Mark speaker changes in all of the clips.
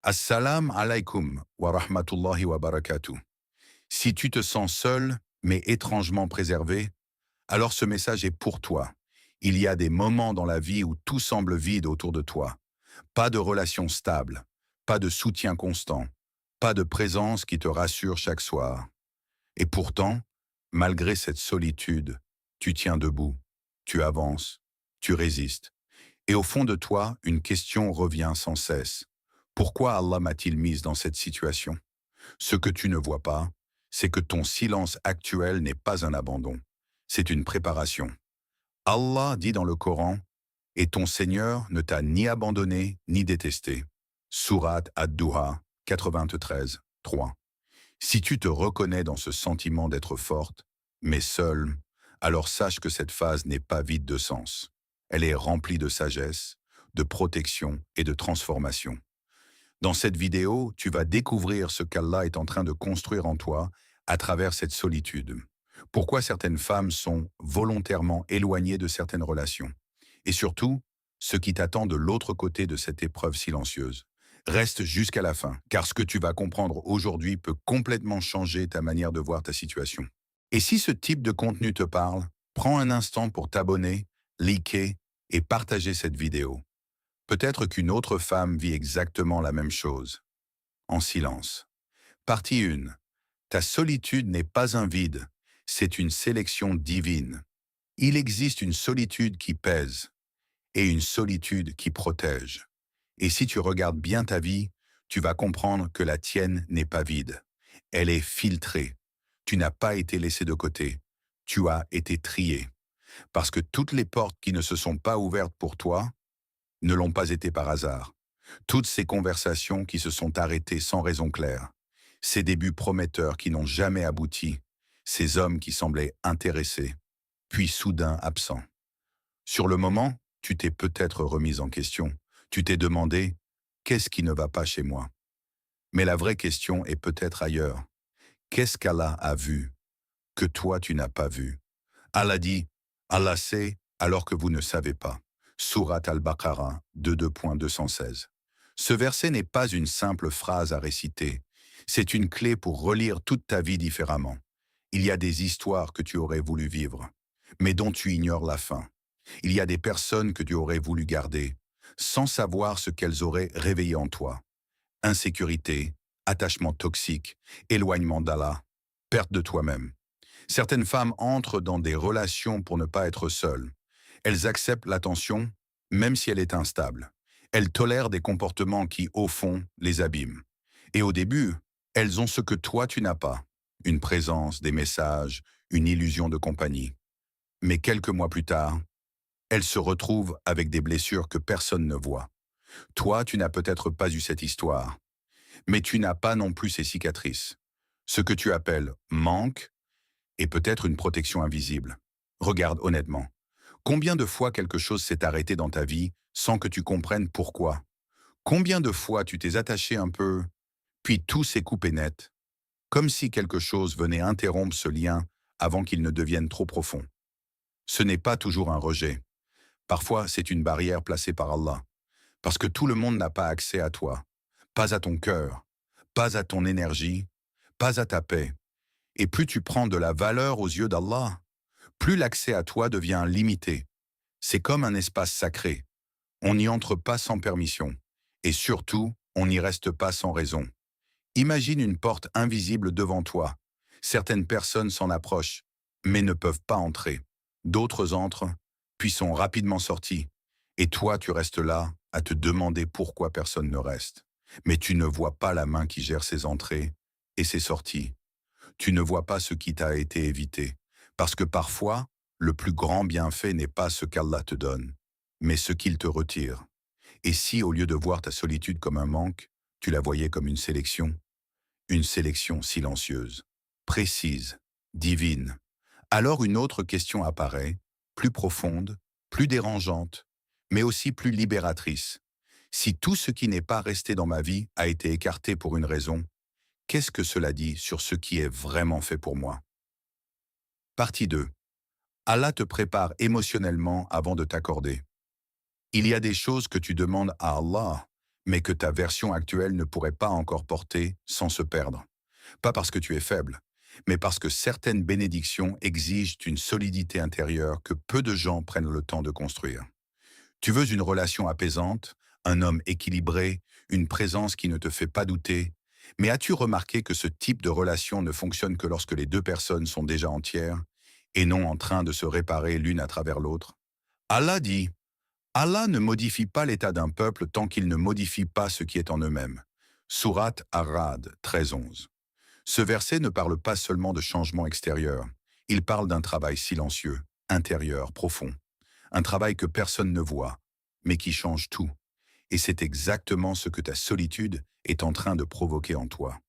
Speaker 1: Assalam alaikum wa rahmatullahi wa barakatuh. Si tu te sens seul, mais étrangement préservé, alors ce message est pour toi. Il y a des moments dans la vie où tout semble vide autour de toi. Pas de relation stable, pas de soutien constant, pas de présence qui te rassure chaque soir. Et pourtant, malgré cette solitude, tu tiens debout, tu avances, tu résistes. Et au fond de toi, une question revient sans cesse. Pourquoi Allah m'a-t-il mise dans cette situation? Ce que tu ne vois pas, c'est que ton silence actuel n'est pas un abandon, c'est une préparation. Allah dit dans le Coran, « Et ton Seigneur ne t'a ni abandonné ni détesté. » Sourate Ad-Duha 93, 3. Si tu te reconnais dans ce sentiment d'être forte, mais seule, alors sache que cette phase n'est pas vide de sens. Elle est remplie de sagesse, de protection et de transformation. Dans cette vidéo, tu vas découvrir ce qu'Allah est en train de construire en toi à travers cette solitude. Pourquoi certaines femmes sont volontairement éloignées de certaines relations. Et surtout, ce qui t'attend de l'autre côté de cette épreuve silencieuse. Reste jusqu'à la fin, car ce que tu vas comprendre aujourd'hui peut complètement changer ta manière de voir ta situation. Et si ce type de contenu te parle, prends un instant pour t'abonner, liker et partager cette vidéo. Peut-être qu'une autre femme vit exactement la même chose. En silence. Partie 1. Ta solitude n'est pas un vide, c'est une sélection divine. Il existe une solitude qui pèse et une solitude qui protège. Et si tu regardes bien ta vie, tu vas comprendre que la tienne n'est pas vide. Elle est filtrée. Tu n'as pas été laissé de côté. Tu as été trié. Parce que toutes les portes qui ne se sont pas ouvertes pour toi ne l'ont pas été par hasard. Toutes ces conversations qui se sont arrêtées sans raison claire. Ces débuts prometteurs qui n'ont jamais abouti. Ces hommes qui semblaient intéressés, puis soudain absents. Sur le moment, tu t'es peut-être remise en question. Tu t'es demandé « Qu'est-ce qui ne va pas chez moi ?» Mais la vraie question est peut-être ailleurs. Qu'est-ce qu'Allah a vu que toi tu n'as pas vu? Allah dit « Allah sait alors que vous ne savez pas ». Sourate Al-Baqarah 22.216. Ce verset n'est pas une simple phrase à réciter. C'est une clé pour relire toute ta vie différemment. Il y a des histoires que tu aurais voulu vivre, mais dont tu ignores la fin. Il y a des personnes que tu aurais voulu garder, sans savoir ce qu'elles auraient réveillé en toi. Insécurité, attachement toxique, éloignement d'Allah, perte de toi-même. Certaines femmes entrent dans des relations pour ne pas être seules. Elles acceptent l'attention, même si elle est instable. Elles tolèrent des comportements qui, au fond, les abîment. Et au début, elles ont ce que toi tu n'as pas. Une présence, des messages, une illusion de compagnie. Mais quelques mois plus tard, elles se retrouvent avec des blessures que personne ne voit. Toi, tu n'as peut-être pas eu cette histoire, mais tu n'as pas non plus ces cicatrices. Ce que tu appelles manque est peut-être une protection invisible. Regarde honnêtement. Combien de fois quelque chose s'est arrêté dans ta vie sans que tu comprennes pourquoi? Combien de fois tu t'es attaché un peu, puis tout s'est coupé net, comme si quelque chose venait interrompre ce lien avant qu'il ne devienne trop profond? Ce n'est pas toujours un rejet. Parfois, c'est une barrière placée par Allah. Parce que tout le monde n'a pas accès à toi, pas à ton cœur, pas à ton énergie, pas à ta paix. Et plus tu prends de la valeur aux yeux d'Allah, plus l'accès à toi devient limité. C'est comme un espace sacré. On n'y entre pas sans permission. Et surtout, on n'y reste pas sans raison. Imagine une porte invisible devant toi. Certaines personnes s'en approchent, mais ne peuvent pas entrer. D'autres entrent, puis sont rapidement sortis. Et toi, tu restes là, à te demander pourquoi personne ne reste. Mais tu ne vois pas la main qui gère ses entrées et ses sorties. Tu ne vois pas ce qui t'a été évité. Parce que parfois, le plus grand bienfait n'est pas ce qu'Allah te donne, mais ce qu'il te retire. Et si, au lieu de voir ta solitude comme un manque, tu la voyais comme une sélection silencieuse, précise, divine, alors une autre question apparaît, plus profonde, plus dérangeante, mais aussi plus libératrice. Si tout ce qui n'est pas resté dans ma vie a été écarté pour une raison, qu'est-ce que cela dit sur ce qui est vraiment fait pour moi? Partie 2. Allah te prépare émotionnellement avant de t'accorder. Il y a des choses que tu demandes à Allah, mais que ta version actuelle ne pourrait pas encore porter sans se perdre. Pas parce que tu es faible, mais parce que certaines bénédictions exigent une solidité intérieure que peu de gens prennent le temps de construire. Tu veux une relation apaisante, un homme équilibré, une présence qui ne te fait pas douter, mais as-tu remarqué que ce type de relation ne fonctionne que lorsque les deux personnes sont déjà entières et non en train de se réparer l'une à travers l'autre? Allah dit: Allah ne modifie pas l'état d'un peuple tant qu'il ne modifie pas ce qui est en eux-mêmes. Sourate Ar-Ra'd 13-11. Ce verset ne parle pas seulement de changement extérieur, il parle d'un travail silencieux, intérieur, profond. Un travail que personne ne voit, mais qui change tout. Et c'est exactement ce que ta solitude est en train de provoquer en toi.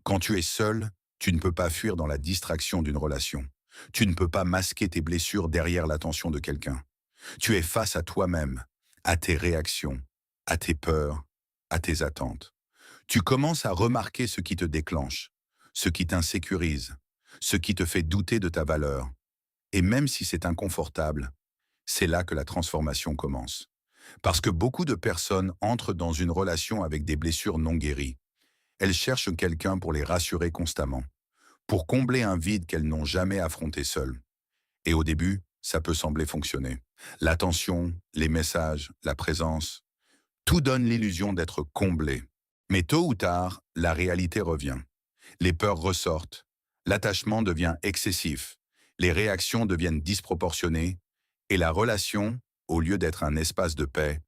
Speaker 1: Quand tu es seul, tu ne peux pas fuir dans la distraction d'une relation. Tu ne peux pas masquer tes blessures derrière l'attention de quelqu'un. Tu es face à toi-même, à tes réactions, à tes peurs, à tes attentes. Tu commences à remarquer ce qui te déclenche, ce qui t'insécurise, ce qui te fait douter de ta valeur. Et même si c'est inconfortable, c'est là que la transformation commence. Parce que beaucoup de personnes entrent dans une relation avec des blessures non guéries. Elles cherchent quelqu'un pour les rassurer constamment, pour combler un vide qu'elles n'ont jamais affronté seules. Et au début, ça peut sembler fonctionner. L'attention, les messages, la présence, tout donne l'illusion d'être comblé. Mais tôt ou tard, la réalité revient. Les peurs ressortent, l'attachement devient excessif, les réactions deviennent disproportionnées, et la relation, au lieu d'être un espace de paix,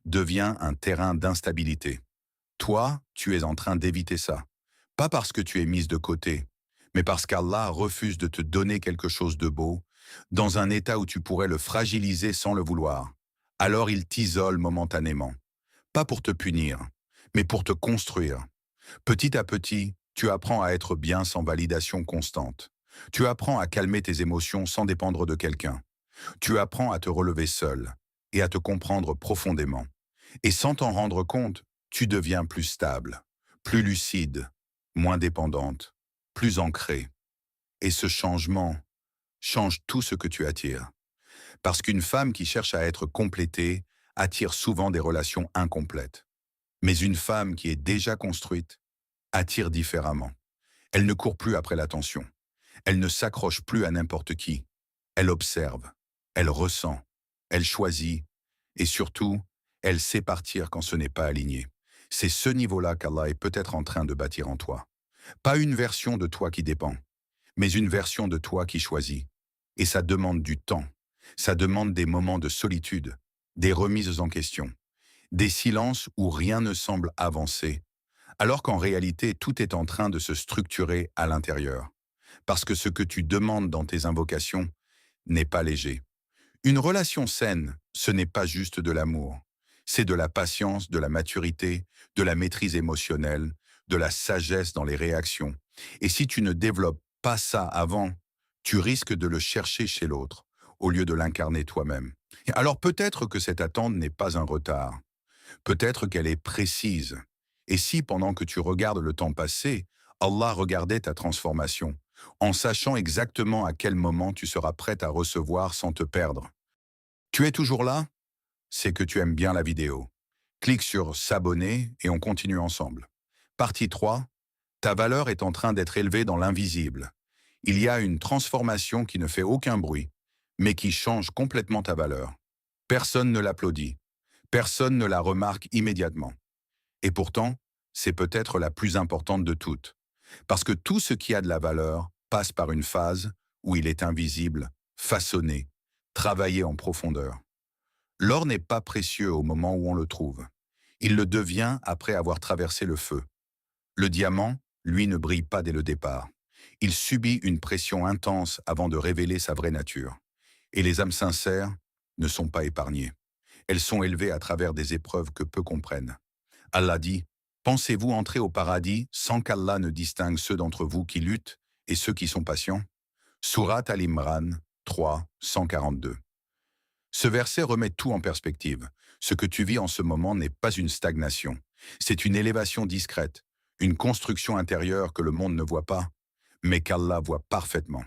Speaker 1: devient un terrain d'instabilité. Toi, tu es en train d'éviter ça. Pas parce que tu es mise de côté, mais parce qu'Allah refuse de te donner quelque chose de beau, dans un état où tu pourrais le fragiliser sans le vouloir. Alors il t'isole momentanément. Pas pour te punir, mais pour te construire. Petit à petit, tu apprends à être bien sans validation constante. Tu apprends à calmer tes émotions sans dépendre de quelqu'un. Tu apprends à te relever seul et à te comprendre profondément. Et sans t'en rendre compte, tu deviens plus stable, plus lucide, moins dépendante, plus ancrée. Et ce changement change tout ce que tu attires. Parce qu'une femme qui cherche à être complétée attire souvent des relations incomplètes. Mais une femme qui est déjà construite attire différemment. Elle ne court plus après l'attention. Elle ne s'accroche plus à n'importe qui. Elle observe, elle ressent, elle choisit et surtout, elle sait partir quand ce n'est pas aligné. C'est ce niveau-là qu'Allah est peut-être en train de bâtir en toi. Pas une version de toi qui dépend, mais une version de toi qui choisit. Et ça demande du temps. Ça demande des moments de solitude, des remises en question, des silences où rien ne semble avancer, alors qu'en réalité, tout est en train de se structurer à l'intérieur. Parce que ce que tu demandes dans tes invocations n'est pas léger. Une relation saine, ce n'est pas juste de l'amour. C'est de la patience, de la maturité, de la maîtrise émotionnelle, de la sagesse dans les réactions. Et si tu ne développes pas ça avant, tu risques de le chercher chez l'autre, au lieu de l'incarner toi-même. Alors peut-être que cette attente n'est pas un retard. Peut-être qu'elle est précise. Et si, pendant que tu regardes le temps passé, Allah regardait ta transformation, en sachant exactement à quel moment tu seras prête à recevoir sans te perdre. Tu es toujours là? C'est que tu aimes bien la vidéo. Clique sur s'abonner et on continue ensemble. Partie 3. Ta valeur est en train d'être élevée dans l'invisible. Il y a une transformation qui ne fait aucun bruit, mais qui change complètement ta valeur. Personne ne l'applaudit. Personne ne la remarque immédiatement. Et pourtant, c'est peut-être la plus importante de toutes. Parce que tout ce qui a de la valeur passe par une phase où il est invisible, façonné, travaillé en profondeur. L'or n'est pas précieux au moment où on le trouve. Il le devient après avoir traversé le feu. Le diamant, lui, ne brille pas dès le départ. Il subit une pression intense avant de révéler sa vraie nature. Et les âmes sincères ne sont pas épargnées. Elles sont élevées à travers des épreuves que peu comprennent. Allah dit: « Pensez-vous entrer au paradis sans qu'Allah ne distingue ceux d'entre vous qui luttent et ceux qui sont patients ?» Sourate Al-Imran 3, 142. Ce verset remet tout en perspective. Ce que tu vis en ce moment n'est pas une stagnation. C'est une élévation discrète, une construction intérieure que le monde ne voit pas, mais qu'Allah voit parfaitement.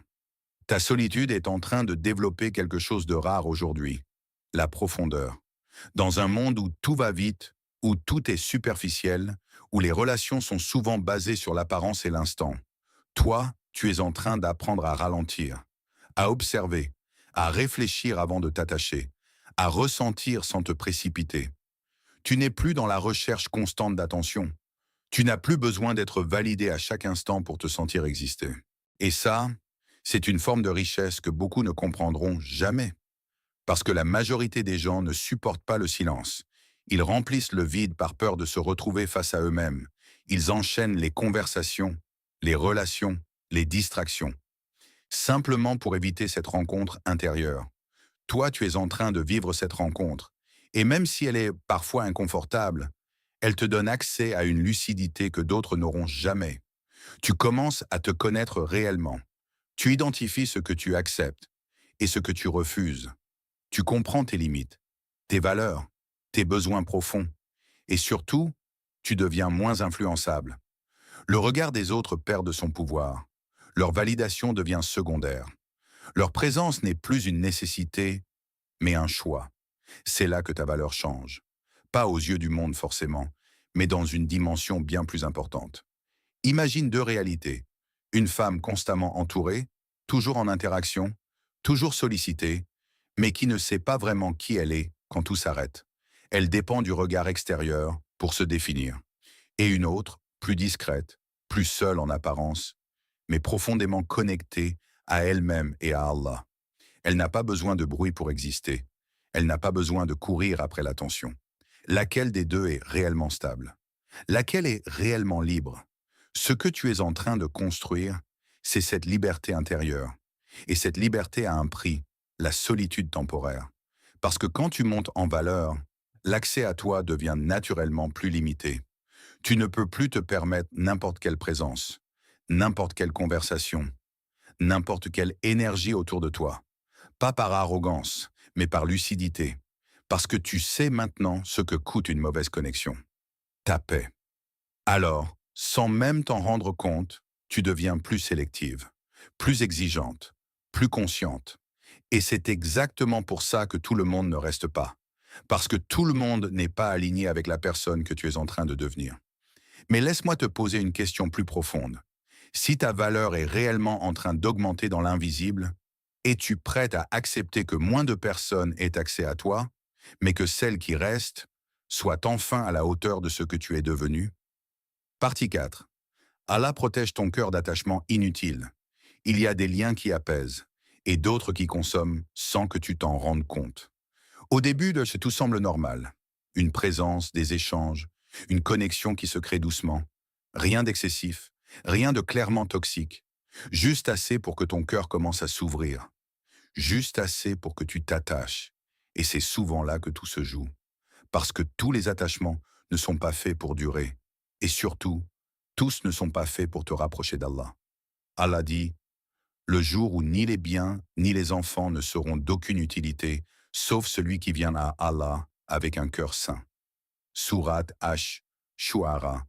Speaker 1: Ta solitude est en train de développer quelque chose de rare aujourd'hui, la profondeur. Dans un monde où tout va vite, où tout est superficiel, où les relations sont souvent basées sur l'apparence et l'instant. Toi, tu es en train d'apprendre à ralentir, à observer, à réfléchir avant de t'attacher, à ressentir sans te précipiter. Tu n'es plus dans la recherche constante d'attention. Tu n'as plus besoin d'être validé à chaque instant pour te sentir exister. Et ça, c'est une forme de richesse que beaucoup ne comprendront jamais. Parce que la majorité des gens ne supportent pas le silence. Ils remplissent le vide par peur de se retrouver face à eux-mêmes. Ils enchaînent les conversations, les relations, les distractions, simplement pour éviter cette rencontre intérieure. Toi, tu es en train de vivre cette rencontre. Et même si elle est parfois inconfortable, elle te donne accès à une lucidité que d'autres n'auront jamais. Tu commences à te connaître réellement. Tu identifies ce que tu acceptes et ce que tu refuses. Tu comprends tes limites, tes valeurs, tes besoins profonds. Et surtout, tu deviens moins influençable. Le regard des autres perd de son pouvoir. Leur validation devient secondaire. Leur présence n'est plus une nécessité, mais un choix. C'est là que ta valeur change. Pas aux yeux du monde forcément, mais dans une dimension bien plus importante. Imagine deux réalités. Une femme constamment entourée, toujours en interaction, toujours sollicitée, mais qui ne sait pas vraiment qui elle est quand tout s'arrête. Elle dépend du regard extérieur pour se définir. Et une autre, plus discrète, plus seule en apparence, mais profondément connectée à elle-même et à Allah. Elle n'a pas besoin de bruit pour exister. Elle n'a pas besoin de courir après l'attention. Laquelle des deux est réellement stable? Laquelle est réellement libre? Ce que tu es en train de construire, c'est cette liberté intérieure. Et cette liberté a un prix, la solitude temporaire. Parce que quand tu montes en valeur, l'accès à toi devient naturellement plus limité. Tu ne peux plus te permettre n'importe quelle présence, n'importe quelle conversation, n'importe quelle énergie autour de toi. Pas par arrogance, mais par lucidité. Parce que tu sais maintenant ce que coûte une mauvaise connexion. Ta paix. Alors, sans même t'en rendre compte, tu deviens plus sélective, plus exigeante, plus consciente. Et c'est exactement pour ça que tout le monde ne reste pas. Parce que tout le monde n'est pas aligné avec la personne que tu es en train de devenir. Mais laisse-moi te poser une question plus profonde. Si ta valeur est réellement en train d'augmenter dans l'invisible, es-tu prête à accepter que moins de personnes aient accès à toi, mais que celles qui restent soient enfin à la hauteur de ce que tu es devenu? Partie 4. Allah protège ton cœur d'attachements inutiles. Il y a des liens qui apaisent et d'autres qui consomment sans que tu t'en rendes compte. Au début, tout semble normal. Une présence, des échanges, une connexion qui se crée doucement. Rien d'excessif, rien de clairement toxique. Juste assez pour que ton cœur commence à s'ouvrir. Juste assez pour que tu t'attaches. Et c'est souvent là que tout se joue. Parce que tous les attachements ne sont pas faits pour durer. Et surtout, tous ne sont pas faits pour te rapprocher d'Allah. Allah dit, le jour où ni les biens ni les enfants ne seront d'aucune utilité, sauf celui qui vient à Allah avec un cœur saint. Sourate Ash-Shu'ara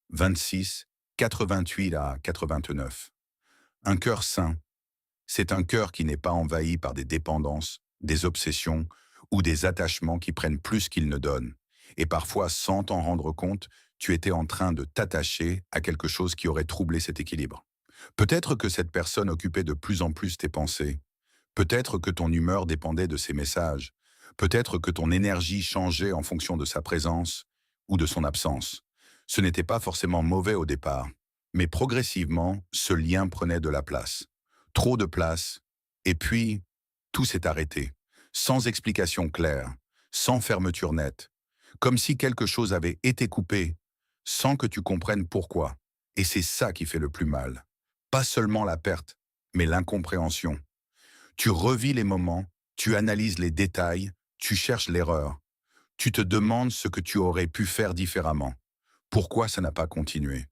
Speaker 1: 26, 88 à 89. Un cœur saint, c'est un cœur qui n'est pas envahi par des dépendances, des obsessions ou des attachements qui prennent plus qu'ils ne donnent. Et parfois, sans t'en rendre compte, tu étais en train de t'attacher à quelque chose qui aurait troublé cet équilibre. Peut-être que cette personne occupait de plus en plus tes pensées. Peut-être que ton humeur dépendait de ses messages. Peut-être que ton énergie changeait en fonction de sa présence ou de son absence. Ce n'était pas forcément mauvais au départ, mais progressivement, ce lien prenait de la place. Trop de place, et puis, tout s'est arrêté, sans explication claire, sans fermeture nette, comme si quelque chose avait été coupé, sans que tu comprennes pourquoi. Et c'est ça qui fait le plus mal. Pas seulement la perte, mais l'incompréhension. Tu revis les moments, tu analyses les détails, tu cherches l'erreur. Tu te demandes ce que tu aurais pu faire différemment. Pourquoi ça n'a pas continué?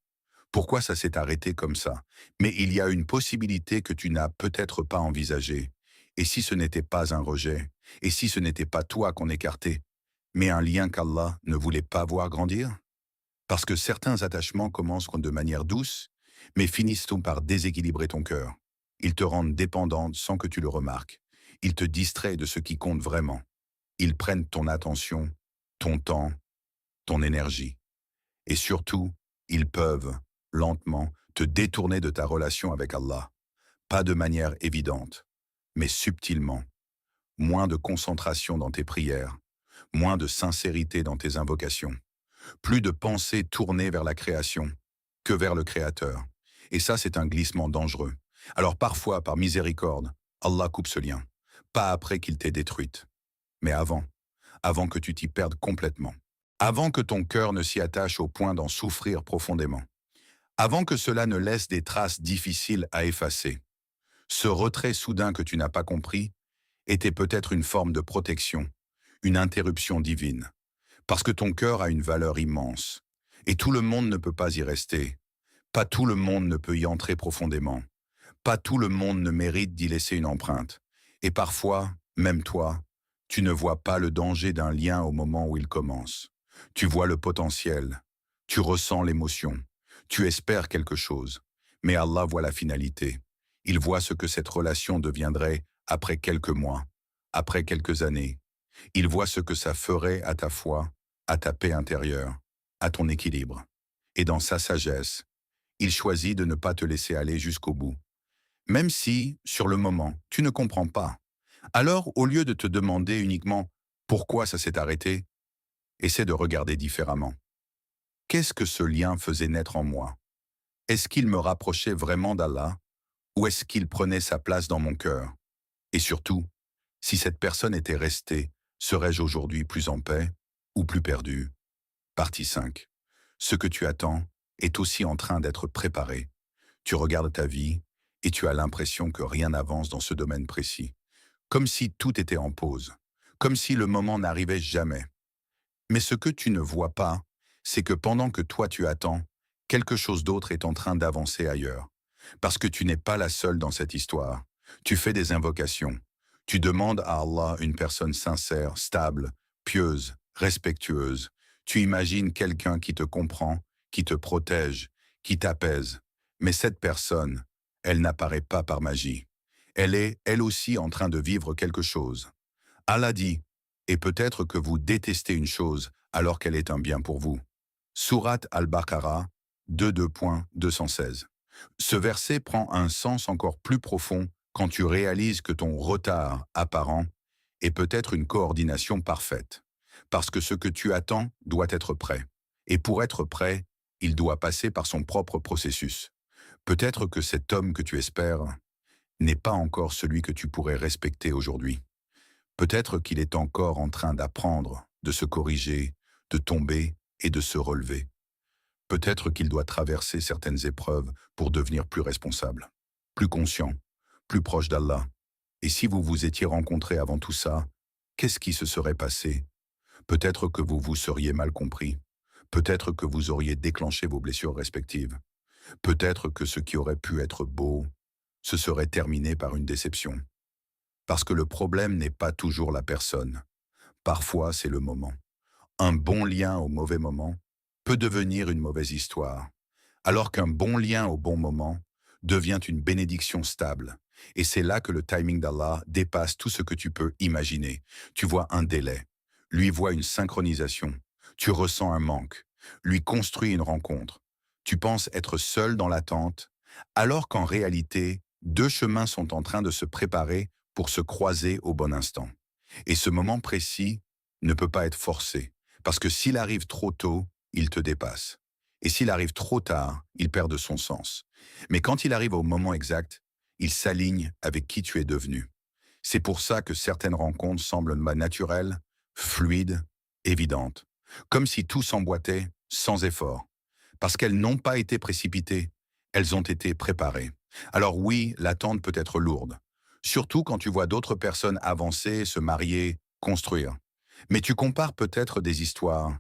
Speaker 1: Pourquoi ça s'est arrêté comme ça? Mais il y a une possibilité que tu n'as peut-être pas envisagée. Et si ce n'était pas un rejet? Et si ce n'était pas toi qu'on écartait, mais un lien qu'Allah ne voulait pas voir grandir? Parce que certains attachements commencent de manière douce, mais finissent par déséquilibrer ton cœur. Ils te rendent dépendante sans que tu le remarques. Ils te distraient de ce qui compte vraiment. Ils prennent ton attention, ton temps, ton énergie. Et surtout, ils peuvent, lentement, te détourner de ta relation avec Allah. Pas de manière évidente, mais subtilement. Moins de concentration dans tes prières, moins de sincérité dans tes invocations, plus de pensée tournée vers la création que vers le Créateur. Et ça, c'est un glissement dangereux. Alors parfois, par miséricorde, Allah coupe ce lien. Pas après qu'il t'ait détruite, mais avant que tu t'y perdes complètement. Avant que ton cœur ne s'y attache au point d'en souffrir profondément. Avant que cela ne laisse des traces difficiles à effacer. Ce retrait soudain que tu n'as pas compris était peut-être une forme de protection, une interruption divine. Parce que ton cœur a une valeur immense. Et tout le monde ne peut pas y rester. Pas tout le monde ne peut y entrer profondément. Pas tout le monde ne mérite d'y laisser une empreinte. Et parfois, même toi, tu ne vois pas le danger d'un lien au moment où il commence. Tu vois le potentiel. Tu ressens l'émotion. Tu espères quelque chose. Mais Allah voit la finalité. Il voit ce que cette relation deviendrait après quelques mois, après quelques années. Il voit ce que ça ferait à ta foi, à ta paix intérieure, à ton équilibre. Et dans sa sagesse, il choisit de ne pas te laisser aller jusqu'au bout. Même si, sur le moment, tu ne comprends pas. Alors, au lieu de te demander uniquement pourquoi ça s'est arrêté, essaie de regarder différemment. Qu'est-ce que ce lien faisait naître en moi? Est-ce qu'il me rapprochait vraiment d'Allah ou est-ce qu'il prenait sa place dans mon cœur? Et surtout, si cette personne était restée, serais-je aujourd'hui plus en paix ou plus perdu? Partie 5. Ce que tu attends est aussi en train d'être préparé. Tu regardes ta vie et tu as l'impression que rien n'avance dans ce domaine précis. Comme si tout était en pause. Comme si le moment n'arrivait jamais. Mais ce que tu ne vois pas, c'est que pendant que toi tu attends, quelque chose d'autre est en train d'avancer ailleurs. Parce que tu n'es pas la seule dans cette histoire. Tu fais des invocations. Tu demandes à Allah une personne sincère, stable, pieuse, respectueuse. Tu imagines quelqu'un qui te comprend, qui te protège, qui t'apaise. Mais cette personne, elle n'apparaît pas par magie. Elle est, elle aussi, en train de vivre quelque chose. Allah dit, et peut-être que vous détestez une chose alors qu'elle est un bien pour vous. Sourate Al-Baqarah 2.216. Ce verset prend un sens encore plus profond quand tu réalises que ton retard apparent est peut-être une coordination parfaite. Parce que ce que tu attends doit être prêt. Et pour être prêt, il doit passer par son propre processus. Peut-être que cet homme que tu espères n'est pas encore celui que tu pourrais respecter aujourd'hui. Peut-être qu'il est encore en train d'apprendre, de se corriger, de tomber et de se relever. Peut-être qu'il doit traverser certaines épreuves pour devenir plus responsable, plus conscient, plus proche d'Allah. Et si vous vous étiez rencontrés avant tout ça, qu'est-ce qui se serait passé? Peut-être que vous vous seriez mal compris. Peut-être que vous auriez déclenché vos blessures respectives. Peut-être que ce qui aurait pu être beau se serait terminé par une déception. Parce que le problème n'est pas toujours la personne. Parfois, c'est le moment. Un bon lien au mauvais moment peut devenir une mauvaise histoire, alors qu'un bon lien au bon moment devient une bénédiction stable. Et c'est là que le timing d'Allah dépasse tout ce que tu peux imaginer. Tu vois un délai, lui voit une synchronisation, tu ressens un manque, lui construit une rencontre. Tu penses être seul dans l'attente, alors qu'en réalité, deux chemins sont en train de se préparer pour se croiser au bon instant. Et ce moment précis ne peut pas être forcé, parce que s'il arrive trop tôt, il te dépasse. Et s'il arrive trop tard, il perd de son sens. Mais quand il arrive au moment exact, il s'aligne avec qui tu es devenu. C'est pour ça que certaines rencontres semblent naturelles, fluides, évidentes. Comme si tout s'emboîtait sans effort. Parce qu'elles n'ont pas été précipitées, elles ont été préparées. Alors oui, l'attente peut être lourde. Surtout quand tu vois d'autres personnes avancer, se marier, construire. Mais tu compares peut-être des histoires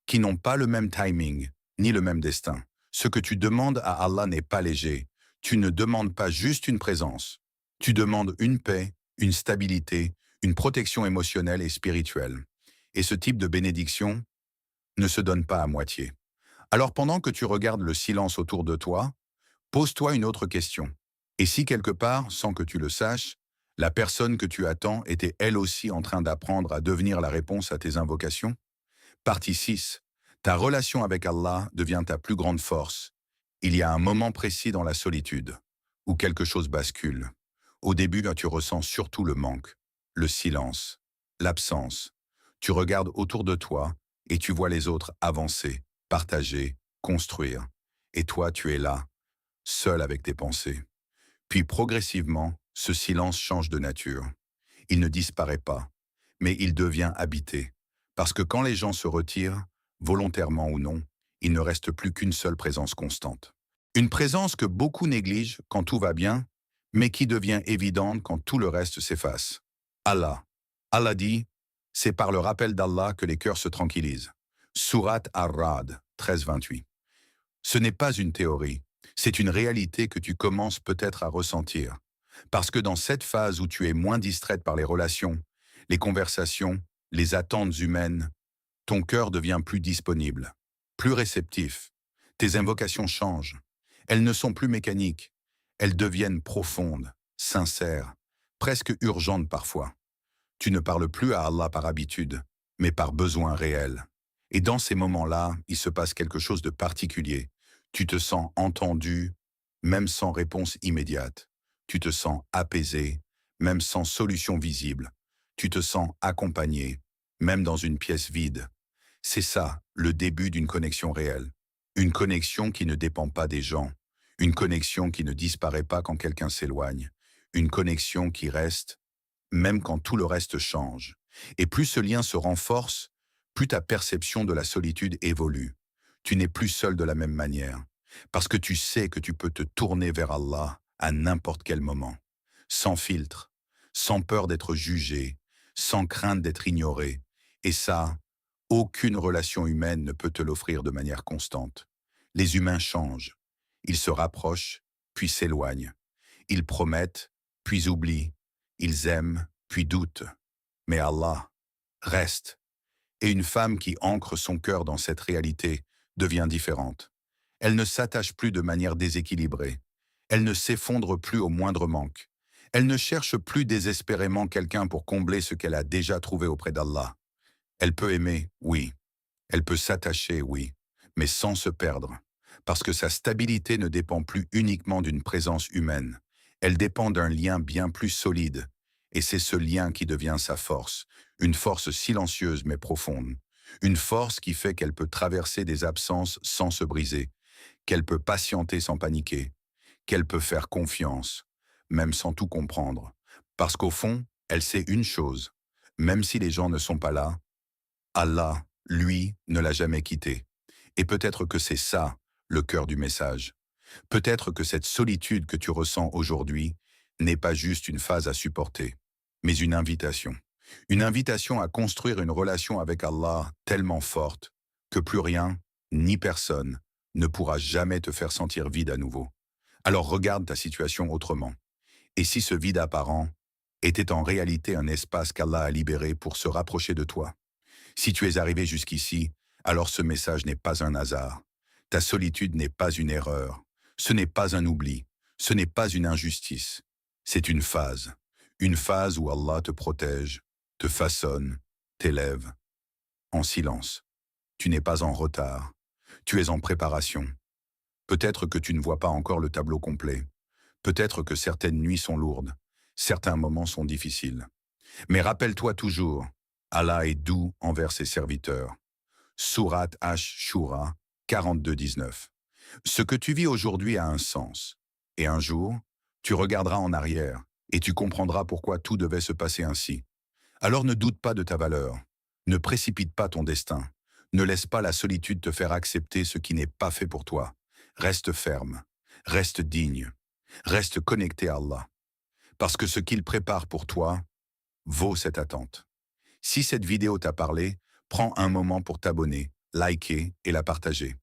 Speaker 1: qui n'ont pas le même timing, ni le même destin. Ce que tu demandes à Allah n'est pas léger. Tu ne demandes pas juste une présence. Tu demandes une paix, une stabilité, une protection émotionnelle et spirituelle. Et ce type de bénédiction ne se donne pas à moitié. Alors pendant que tu regardes le silence autour de toi, pose-toi une autre question. Et si quelque part, sans que tu le saches, la personne que tu attends était elle aussi en train d'apprendre à devenir la réponse à tes invocations? Partie 6. Ta relation avec Allah devient ta plus grande force. Il y a un moment précis dans la solitude, où quelque chose bascule. Au début, tu ressens surtout le manque, le silence, l'absence. Tu regardes autour de toi et tu vois les autres avancer, partager, construire. Et toi, tu es là, seul avec tes pensées. Puis progressivement, ce silence change de nature. Il ne disparaît pas, mais il devient habité. Parce que quand les gens se retirent, volontairement ou non, il ne reste plus qu'une seule présence constante. Une présence que beaucoup négligent quand tout va bien, mais qui devient évidente quand tout le reste s'efface. Allah. Allah dit, c'est par le rappel d'Allah que les cœurs se tranquillisent. Surat Ar-Ra'd 13-28. Ce n'est pas une théorie, c'est une réalité que tu commences peut-être à ressentir. Parce que dans cette phase où tu es moins distraite par les relations, les conversations, les attentes humaines, ton cœur devient plus disponible, plus réceptif. Tes invocations changent. Elles ne sont plus mécaniques. Elles deviennent profondes, sincères, presque urgentes parfois. Tu ne parles plus à Allah par habitude, mais par besoin réel. Et dans ces moments-là, il se passe quelque chose de particulier. Tu te sens entendu, même sans réponse immédiate. Tu te sens apaisé, même sans solution visible. Tu te sens accompagné, même dans une pièce vide. C'est ça, le début d'une connexion réelle. Une connexion qui ne dépend pas des gens. Une connexion qui ne disparaît pas quand quelqu'un s'éloigne. Une connexion qui reste, même quand tout le reste change. Et plus ce lien se renforce, plus ta perception de la solitude évolue. Tu n'es plus seul de la même manière. Parce que tu sais que tu peux te tourner vers Allah à n'importe quel moment. Sans filtre, sans peur d'être jugé, sans crainte d'être ignoré. Et ça, aucune relation humaine ne peut te l'offrir de manière constante. Les humains changent. Ils se rapprochent, puis s'éloignent. Ils promettent, puis oublient. Ils aiment, puis doutent. Mais Allah reste. Et une femme qui ancre son cœur dans cette réalité devient différente. Elle ne s'attache plus de manière déséquilibrée. Elle ne s'effondre plus au moindre manque. Elle ne cherche plus désespérément quelqu'un pour combler ce qu'elle a déjà trouvé auprès d'Allah. Elle peut aimer, oui. Elle peut s'attacher, oui, mais sans se perdre. Parce que sa stabilité ne dépend plus uniquement d'une présence humaine. Elle dépend d'un lien bien plus solide. Et c'est ce lien qui devient sa force. Une force silencieuse mais profonde. Une force qui fait qu'elle peut traverser des absences sans se briser. Qu'elle peut patienter sans paniquer. Qu'elle peut faire confiance, même sans tout comprendre. Parce qu'au fond, elle sait une chose. Même si les gens ne sont pas là, Allah, lui, ne l'a jamais quitté. Et peut-être que c'est ça, le cœur du message. Peut-être que cette solitude que tu ressens aujourd'hui n'est pas juste une phase à supporter, mais une invitation. Une invitation à construire une relation avec Allah tellement forte que plus rien, ni personne, ne pourra jamais te faire sentir vide à nouveau. Alors regarde ta situation autrement. Et si ce vide apparent était en réalité un espace qu'Allah a libéré pour se rapprocher de toi? Si tu es arrivé jusqu'ici, alors ce message n'est pas un hasard. Ta solitude n'est pas une erreur. Ce n'est pas un oubli. Ce n'est pas une injustice. C'est une phase. Une phase où Allah te protège, te façonne, t'élève. En silence. Tu n'es pas en retard. Tu es en préparation. Peut-être que tu ne vois pas encore le tableau complet. Peut-être que certaines nuits sont lourdes. Certains moments sont difficiles. Mais rappelle-toi toujours, Allah est doux envers ses serviteurs. Surat Ash-Shura 42-19. Ce que tu vis aujourd'hui a un sens. Et un jour, tu regarderas en arrière et tu comprendras pourquoi tout devait se passer ainsi. Alors ne doute pas de ta valeur. Ne précipite pas ton destin. Ne laisse pas la solitude te faire accepter ce qui n'est pas fait pour toi. Reste ferme. Reste digne. Reste connecté à Allah. Parce que ce qu'il prépare pour toi vaut cette attente. Si cette vidéo t'a parlé, prends un moment pour t'abonner, liker et la partager.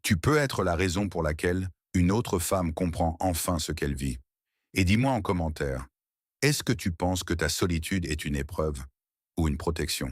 Speaker 1: Tu peux être la raison pour laquelle une autre femme comprend enfin ce qu'elle vit. Et dis-moi en commentaire, est-ce que tu penses que ta solitude est une épreuve ou une protection ?